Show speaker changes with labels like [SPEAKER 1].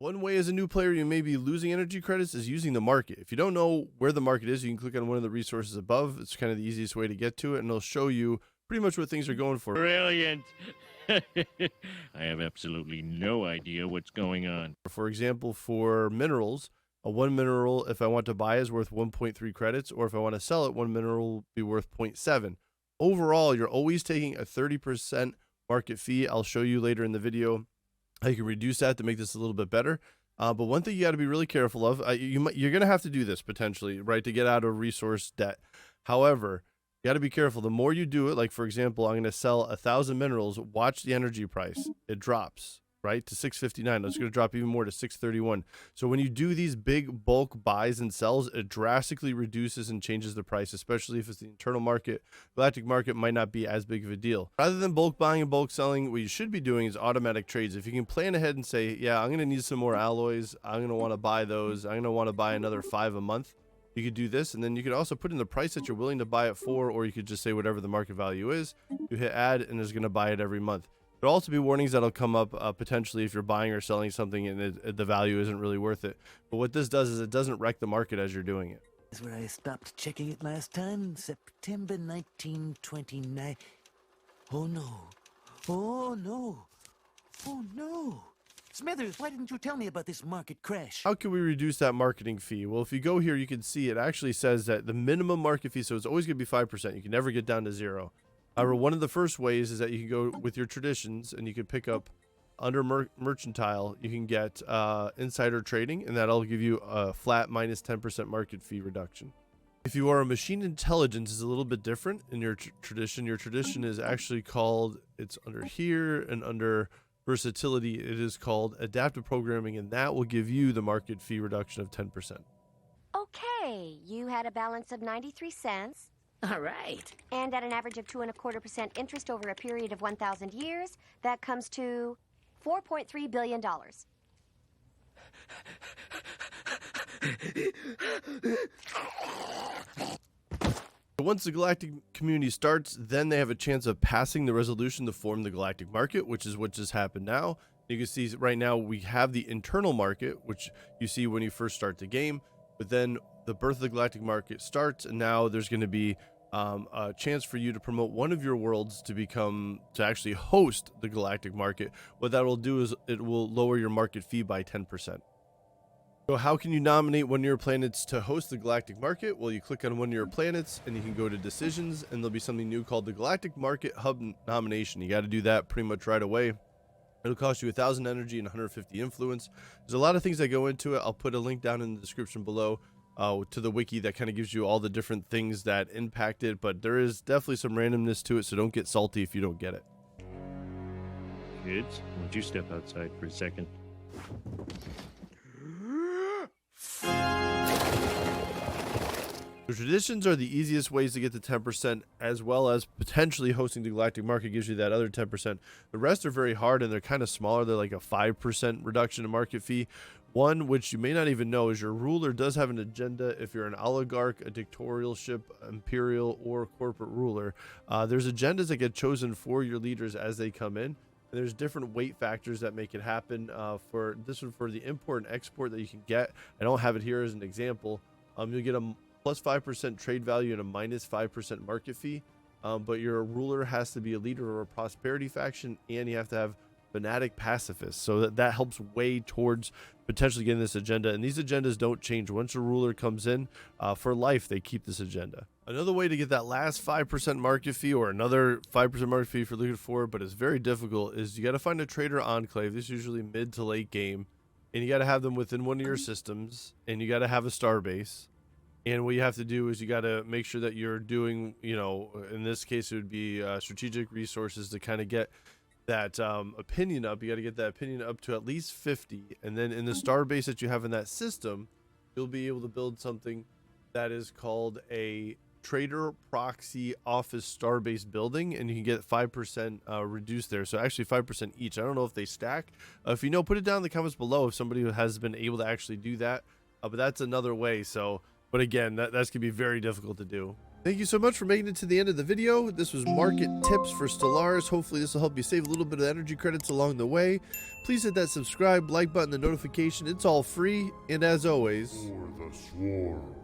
[SPEAKER 1] One way as a new player you may be losing energy credits is using the market. If you don't know where the market is, you can click on one of the resources above. It's kind of the easiest way to get to it, and it'll show you pretty much what things are going for.
[SPEAKER 2] Brilliant. I have absolutely no idea what's going on.
[SPEAKER 1] For example, for minerals, one mineral, if I want to buy, is worth 1.3 credits, or if I want to sell it, one mineral will be worth 0.7. Overall, you're always taking a 30% market fee. I'll show you later in the video how you can reduce that to make this a little bit better. But one thing you got to be really careful of, you're going to have to do this potentially, right, to get out of resource debt. However, you got to be careful. The more you do it, like for example, I'm going to sell 1,000 minerals. Watch the energy price. It drops, right, to 659. It's going to drop even more to 631. So when you do these big bulk buys and sells, it drastically reduces and changes the price, especially if it's the internal market. Galactic market might not be as big of a deal. Rather than bulk buying and bulk selling, what you should be doing is automatic trades. If you can plan ahead and say, yeah, I'm going to need some more alloys. I'm going to want to buy those. I'm going to want to buy another 5 a month. You could do this, and then you could also put in the price that you're willing to buy it for, or you could just say whatever the market value is. You hit add, and it's going to buy it every month. There'll also be warnings that'll come up potentially if you're buying or selling something and the value isn't really worth it. But what this does is it doesn't wreck the market as you're doing it.
[SPEAKER 3] That's where I stopped checking it last time, September 1929. Oh no. Oh no. Oh no. Smithers, why didn't you tell me about this market crash?
[SPEAKER 1] How can we reduce that marketing fee? Well, if you go here, you can see it actually says that the minimum market fee, so it's always going to be 5%. You can never get down to 0. However, one of the first ways is that you can go with your traditions and you can pick up under mercantile, you can get insider trading, and that'll give you a flat minus 10% market fee reduction. If you are a machine intelligence, is a little bit different in your tradition. Your tradition is actually called, it's under here, and under versatility, it is called adaptive programming, and that will give you the market fee reduction of 10%.
[SPEAKER 4] Okay, you had a balance of 93 cents.
[SPEAKER 3] All right.
[SPEAKER 4] And at an average of 2.25% interest over a period of 1,000 years, that comes to $4.3 billion.
[SPEAKER 1] Once the galactic community starts, then they have a chance of passing the resolution to form the galactic market, which is what just happened now. You can see right now we have the internal market, which you see when you first start the game, but then the birth of the galactic market starts, and now there's going to be a chance for you to promote one of your worlds to actually host the galactic market. What that will do is it will lower your market fee by 10%. So how can you nominate one of your planets to host the galactic market? Well, you click on one of your planets and you can go to decisions, and there'll be something new called the Galactic Market Hub nomination. You got to do that pretty much right away. It'll cost you 1,000 energy and 150 influence. There's a lot of things that go into it. I'll put a link down in the description below to the wiki that kind of gives you all the different things that impact it, but there is definitely some randomness to it, so don't get salty if you don't get it.
[SPEAKER 2] Kids, won't you step outside for a second?
[SPEAKER 1] So traditions are the easiest ways to get to 10%, as well as potentially hosting the galactic market gives you that other 10%. The rest are very hard, and they're kind of smaller. They're like a 5% reduction in market fee. One, which you may not even know, is your ruler does have an agenda. If you're an oligarch, a dictatorship, imperial, or corporate ruler, there's agendas that get chosen for your leaders as they come in. And there's different weight factors that make it happen. For this one, for the import and export that you can get, I don't have it here as an example. You'll get a plus 5% trade value and a minus 5% market fee. But your ruler has to be a leader of a prosperity faction, and you have to have fanatic pacifists. So that helps weigh towards potentially getting this agenda. And these agendas don't change. Once a ruler comes in, for life, they keep this agenda. Another way to get that last 5% market fee, or another 5% market fee if you're looking for, but it's very difficult, is you got to find a trader enclave. This is usually mid to late game, and you got to have them within one of your systems, and you got to have a star base. And what you have to do is you got to make sure that you're doing, in this case, it would be strategic resources to kind of get that opinion up. You got to get that opinion up to at least 50. And then in the star base that you have in that system, you'll be able to build something that is called a trader proxy office starbase building, and you can get 5% reduced there. So actually 5% each. I don't know if they stack. If you know, put it down in the comments below if somebody has been able to actually do that. But that's another way. But again, that's gonna be very difficult to do. Thank you so much for making it to the end of the video. This was market tips for Stellaris. Hopefully this will help you save a little bit of energy credits along the way. Please hit that subscribe, like button, the notification. It's all free. And as always,
[SPEAKER 5] For the swarm.